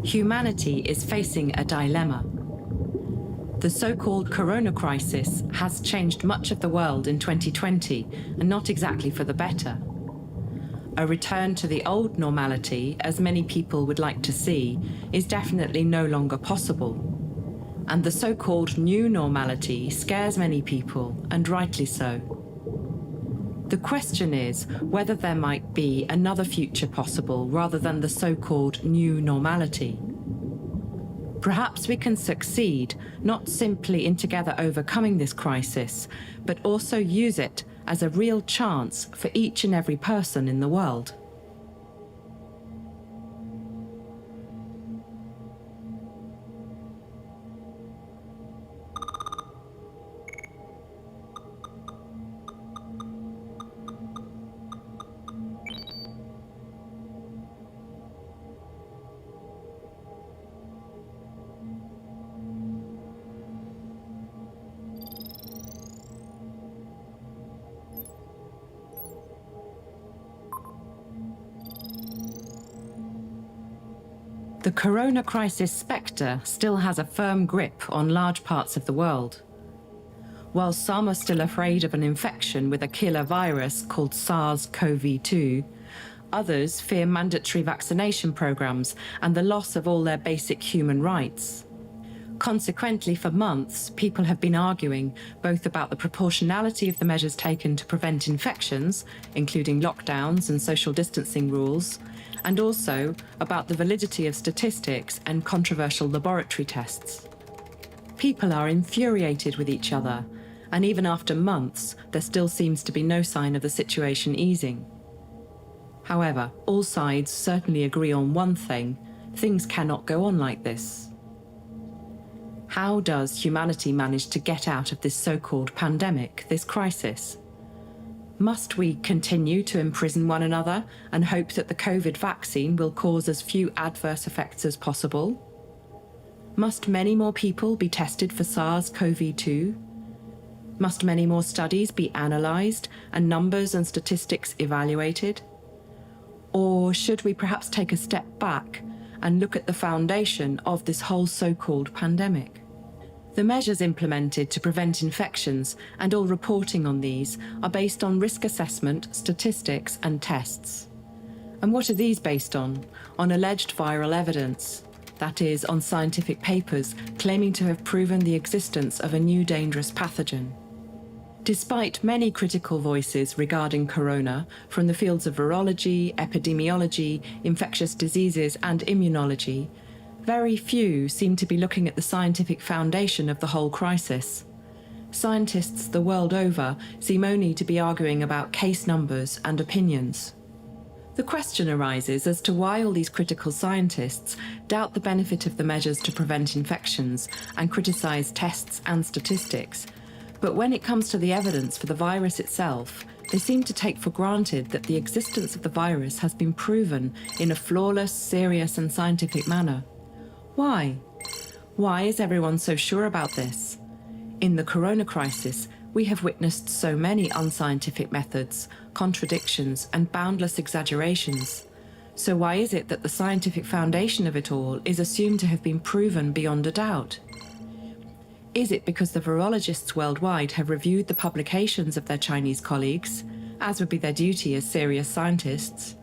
humanity is facing a dilemma. The so-called corona crisis has changed much of the world in 2020, and not exactly for the better. A return to the old normality, as many people would like to see, is definitely no longer possible. And the so-called new normality scares many people, and rightly so. The question is whether there might be another future possible rather than the so-called new normality. Perhaps we can succeed not simply in together overcoming this crisis, but also use it as a real chance for each and every person in the world. The corona crisis spectre still has a firm grip on large parts of the world. While some are still afraid of an infection with a killer virus called SARS-CoV-2, others fear mandatory vaccination programs and the loss of all their basic human rights. Consequently, for months, people have been arguing both about the proportionality of the measures taken to prevent infections, including lockdowns and social distancing rules, and also about the validity of statistics and controversial laboratory tests. People are infuriated with each other, and even after months, there still seems to be no sign of the situation easing. However, all sides certainly agree on one thing: things cannot go on like this. How does humanity manage to get out of this so-called pandemic, this crisis? Must we continue to imprison one another and hope that the COVID vaccine will cause as few adverse effects as possible? Must many more people be tested for SARS-CoV-2? Must many more studies be analysed and numbers and statistics evaluated? Or should we perhaps take a step back and look at the foundation of this whole so-called pandemic? The measures implemented to prevent infections and all reporting on these are based on risk assessment, statistics and tests. And what are these based on? On alleged viral evidence, that is, on scientific papers claiming to have proven the existence of a new dangerous pathogen. Despite many critical voices regarding corona from the fields of virology, epidemiology, infectious diseases and immunology, very few seem to be looking at the scientific foundation of the whole crisis. Scientists the world over seem only to be arguing about case numbers and opinions. The question arises as to why all these critical scientists doubt the benefit of the measures to prevent infections and criticize tests and statistics. But when it comes to the evidence for the virus itself, they seem to take for granted that the existence of the virus has been proven in a flawless, serious and scientific manner. Why? Why is everyone so sure about this? In the corona crisis, we have witnessed so many unscientific methods, contradictions, and boundless exaggerations. So why is it that the scientific foundation of it all is assumed to have been proven beyond a doubt? Is it because the virologists worldwide have reviewed the publications of their Chinese colleagues, as would be their duty as serious scientists?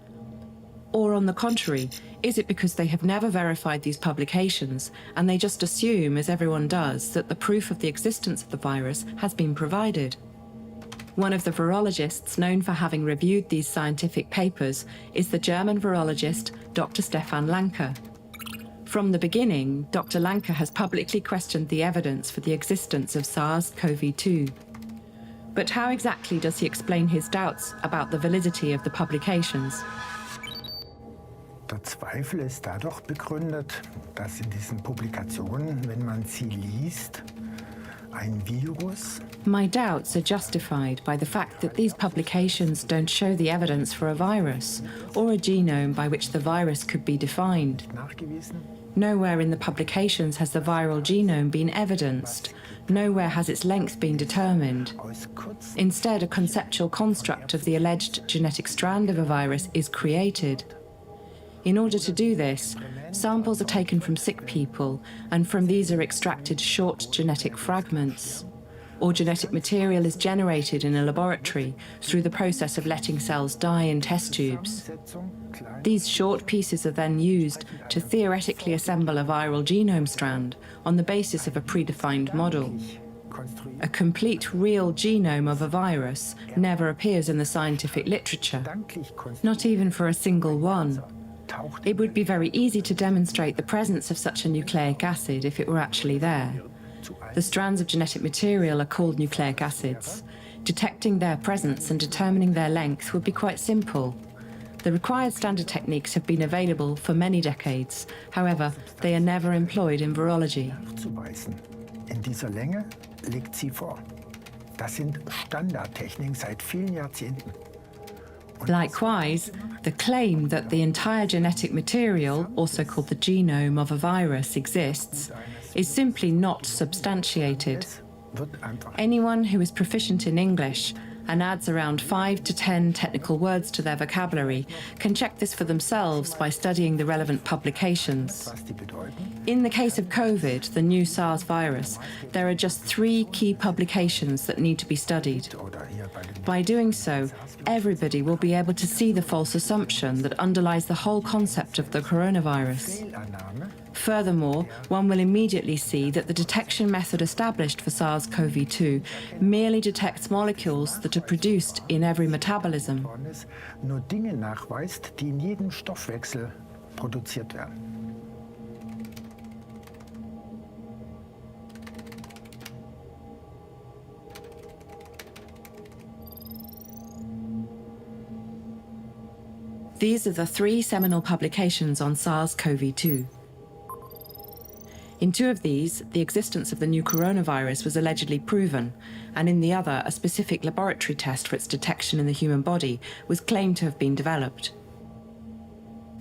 Or on the contrary, is it because they have never verified these publications and they just assume, as everyone does, that the proof of the existence of the virus has been provided? One of the virologists known for having reviewed these scientific papers is the German virologist Dr. Stefan Lanke. From the beginning, Dr. Lanke has publicly questioned the evidence for the existence of SARS-CoV-2. But how exactly does he explain his doubts about the validity of the publications? Der Zweifel ist dadurch begründet, dass in diesen Publikationen, wenn man sie liest, ein Virus. My doubts are justified by the fact that these publications don't show the evidence for a virus or a genome by which the virus could be defined. Nachgewiesen. Nowhere in the publications has the viral genome been evidenced. Nowhere has its length been determined. Instead, a conceptual construct of the alleged genetic strand of a virus is created. In order to do this, samples are taken from sick people, and from these are extracted short genetic fragments. Or genetic material is generated in a laboratory through the process of letting cells die in test tubes. These short pieces are then used to theoretically assemble a viral genome strand on the basis of a predefined model. A complete real genome of a virus never appears in the scientific literature, not even for a single one. It would be very easy to demonstrate the presence of such a nucleic acid if it were actually there. The strands of genetic material are called nucleic acids. Detecting their presence and determining their length would be quite simple. The required standard techniques have been available for many decades. However, they are never employed in virology. In dieser Länge liegt sie vor. Das sind Standardtechniken seit vielen Jahrzehnten. Likewise, the claim that the entire genetic material, also called the genome of a virus, exists is simply not substantiated. Anyone who is proficient in English and adds around 5 to 10 technical words to their vocabulary can check this for themselves by studying the relevant publications. In the case of COVID, the new SARS virus, there are just 3 key publications that need to be studied. By doing so, everybody will be able to see the false assumption that underlies the whole concept of the coronavirus. Furthermore, one will immediately see that the detection method established for SARS-CoV-2 merely detects molecules that are produced in every metabolism. Nur Dinge nachweist, die in jedem Stoffwechsel produziert werden. These are the 3 seminal publications on SARS-CoV-2. In 2 of these, the existence of the new coronavirus was allegedly proven, and in the other, a specific laboratory test for its detection in the human body was claimed to have been developed.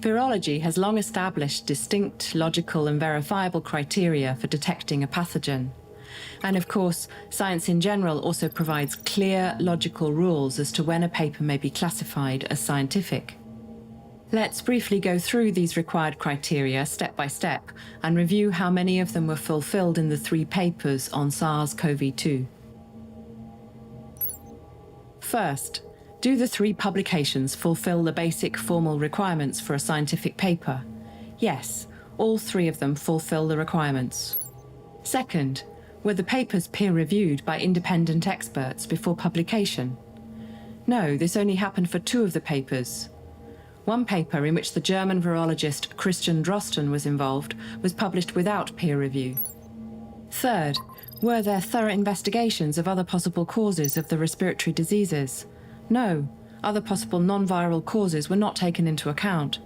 Virology has long established distinct, logical, and verifiable criteria for detecting a pathogen. And of course, science in general also provides clear, logical rules as to when a paper may be classified as scientific. Let's briefly go through these required criteria step by step and review how many of them were fulfilled in the 3 papers on SARS-CoV-2. First, do the 3 publications fulfill the basic formal requirements for a scientific paper? Yes, all 3 of them fulfill the requirements. Second, were the papers peer-reviewed by independent experts before publication? No, this only happened for 2 of the papers. One paper, in which the German virologist Christian Drosten was involved, was published without peer review. Third, were there thorough investigations of other possible causes of the respiratory diseases? No, other possible non-viral causes were not taken into account.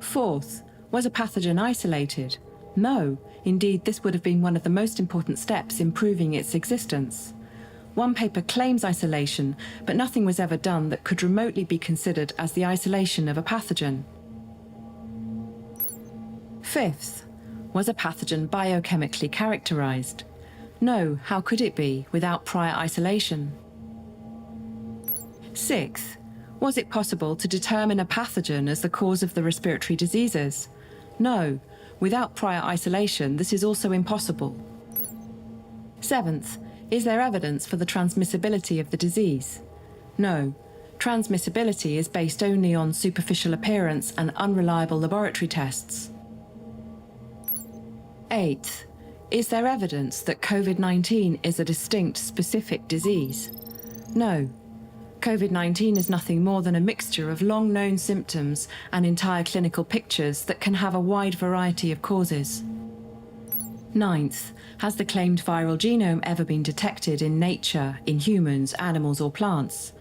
Fourth, was a pathogen isolated? No, indeed this would have been one of the most important steps in proving its existence. One paper claims isolation, but nothing was ever done that could remotely be considered as the isolation of a pathogen. Fifth, was a pathogen biochemically characterized? No, how could it be without prior isolation? Sixth, was it possible to determine a pathogen as the cause of the respiratory diseases? No, without prior isolation, this is also impossible. Seventh, is there evidence for the transmissibility of the disease? No. Transmissibility is based only on superficial appearance and unreliable laboratory tests. Eighth, is there evidence that COVID-19 is a distinct, specific disease? No. COVID-19 is nothing more than a mixture of long-known symptoms and entire clinical pictures that can have a wide variety of causes. Ninth, has the claimed viral genome ever been detected in nature, in humans, animals, or plants?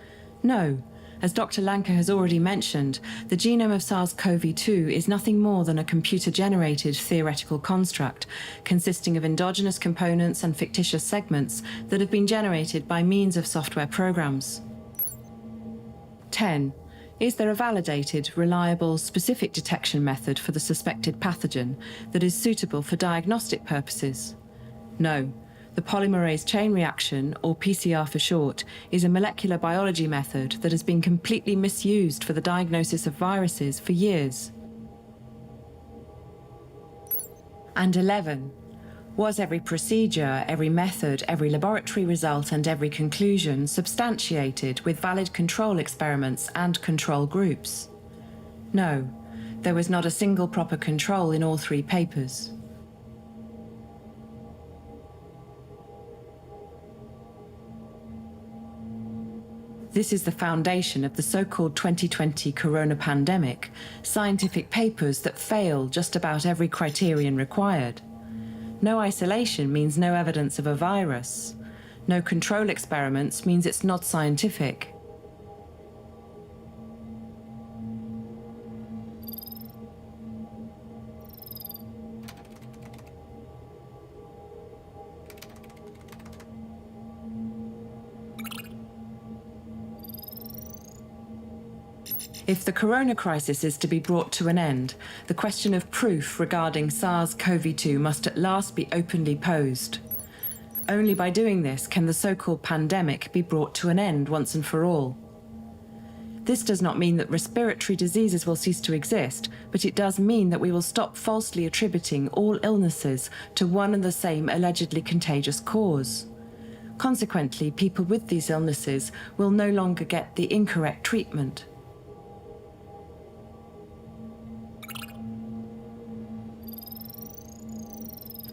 No. As Dr. Lanke has already mentioned, the genome of SARS-CoV-2 is nothing more than a computer-generated theoretical construct consisting of endogenous components and fictitious segments that have been generated by means of software programs. 10. Is there a validated, reliable, specific detection method for the suspected pathogen that is suitable for diagnostic purposes? No. The polymerase chain reaction, or PCR for short, is a molecular biology method that has been completely misused for the diagnosis of viruses for years. And 11. Was every procedure, every method, every laboratory result, and every conclusion substantiated with valid control experiments and control groups? No, there was not a single proper control in all 3 papers. This is the foundation of the so-called 2020 corona pandemic, scientific papers that fail just about every criterion required. No isolation means no evidence of a virus. No control experiments means it's not scientific. If the corona crisis is to be brought to an end, the question of proof regarding SARS-CoV-2 must at last be openly posed. Only by doing this can the so-called pandemic be brought to an end once and for all. This does not mean that respiratory diseases will cease to exist, but it does mean that we will stop falsely attributing all illnesses to one and the same allegedly contagious cause. Consequently, people with these illnesses will no longer get the incorrect treatment.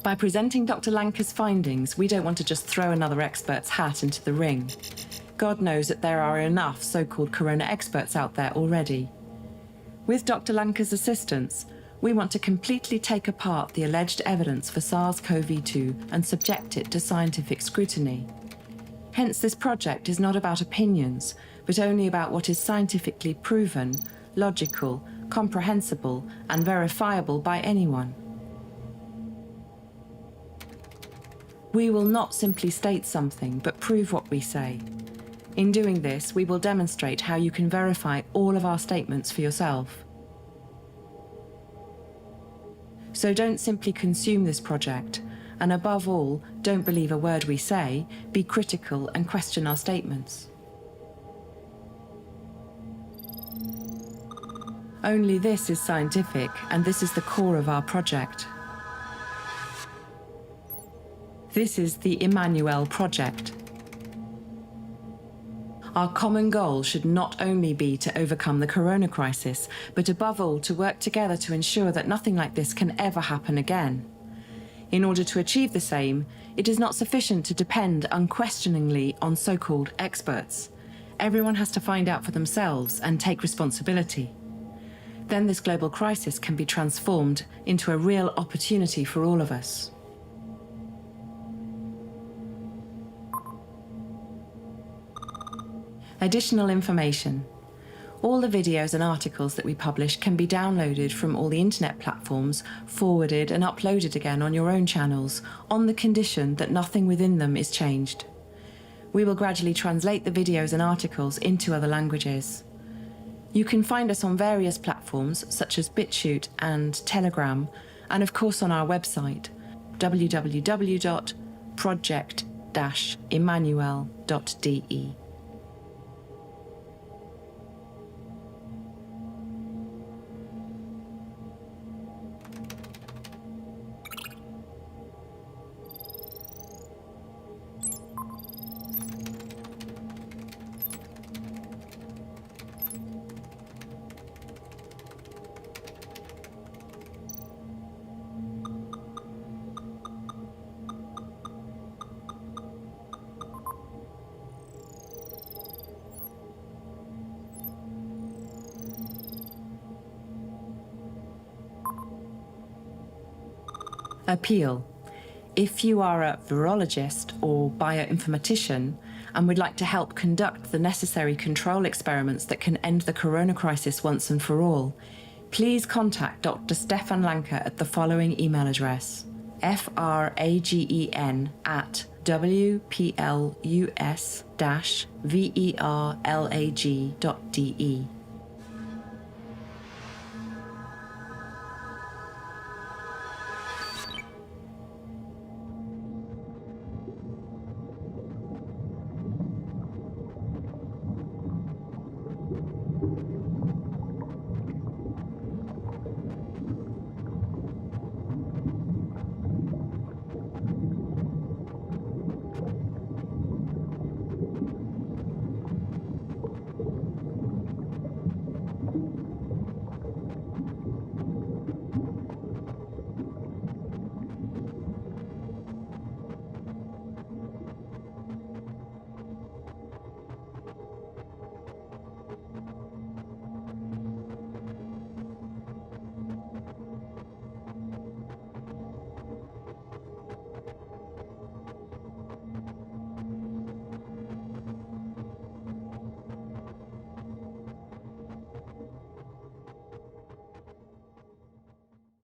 By presenting Dr. Lanka's findings, we don't want to just throw another expert's hat into the ring. God knows that there are enough so-called corona experts out there already. With Dr. Lanka's assistance, we want to completely take apart the alleged evidence for SARS-CoV-2 and subject it to scientific scrutiny. Hence, this project is not about opinions, but only about what is scientifically proven, logical, comprehensible, and verifiable by anyone. We will not simply state something, but prove what we say. In doing this, we will demonstrate how you can verify all of our statements for yourself. So don't simply consume this project, and above all, don't believe a word we say, be critical and question our statements. Only this is scientific, and this is the core of our project. This is the Immanuel project. Our common goal should not only be to overcome the corona crisis, but above all to work together to ensure that nothing like this can ever happen again. In order to achieve the same, it is not sufficient to depend unquestioningly on so-called experts. Everyone has to find out for themselves and take responsibility. Then this global crisis can be transformed into a real opportunity for all of us. Additional information. All the videos and articles that we publish can be downloaded from all the internet platforms, forwarded and uploaded again on your own channels, on the condition that nothing within them is changed. We will gradually translate the videos and articles into other languages. You can find us on various platforms such as BitChute and Telegram, and of course on our website, www.project-immanuel.de. Appeal. If you are a virologist or bioinformatician and would like to help conduct the necessary control experiments that can end the corona crisis once and for all, please contact Dr. Stefan Lanka at the following email address: fragen@wplus-verlag.de.